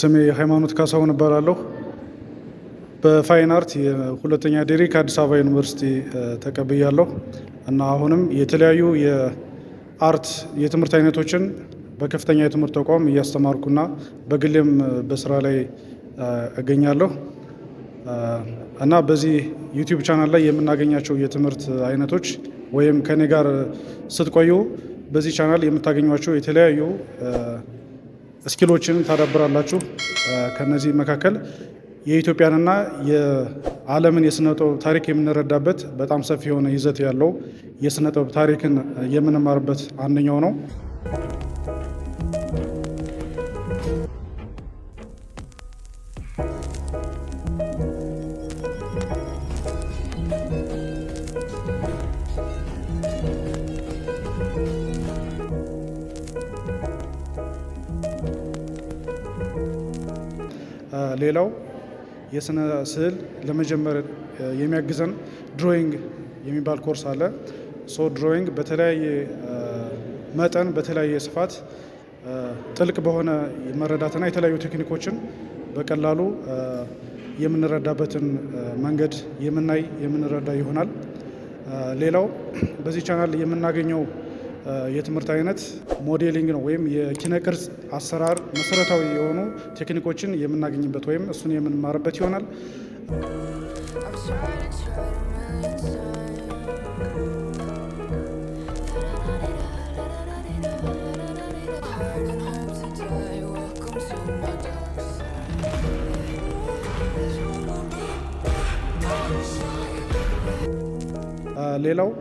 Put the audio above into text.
ስሜ ሃይማኖት ካሳሁን እባላለሁ። በፋይን አርት የሁለተኛ ዲግሪ ከአዲስ አበባ ዩኒቨርሲቲ ተቀብያለሁ እና አሁንም የተለያዩ የአርት የትምህርት አይነቶችን በከፍተኛ የትምህርት ተቋም እያስተማርኩና በግሌም በስራ ላይ እገኛለሁ እና በዚህ ዩቲዩብ ቻናል ላይ የምናገኛቸው የትምህርት አይነቶች ወይም ከኔ ጋር ስትቆዩ በዚህ ቻናል የምታገኟቸው የተለያዩ ስኪሎችን ታዳብራላችሁ። ከነዚህ መካከል የኢትዮጵያንና የዓለምን የስነ ጥበብ ታሪክ የምንረዳበት በጣም ሰፊ የሆነ ይዘት ያለው የስነ ጥበብ ታሪክን የምንማርበት አንደኛው ነው። ሌላው የስነ ስዕል ለመጀመር የሚያግዘን ድሮይንግ የሚባል ኮርስ አለ። ድሮይንግ በተለያየ መጠን በተለያየ ስፋት ጥልቅ በሆነ መረዳትና የተለያዩ ቴክኒኮችን በቀላሉ የምንረዳበትን መንገድ የምንረዳ ይሆናል። ሌላው በዚህ ቻናል የምናገኘው የትምህርት አይነት ሞዴሊንግ ነው፣ ወይም የኪነ ቅርጽ አሰራር መሰረታዊ የሆኑ ቴክኒኮችን የምናገኝበት ወይም እሱን የምንማርበት ይሆናል። ሌላው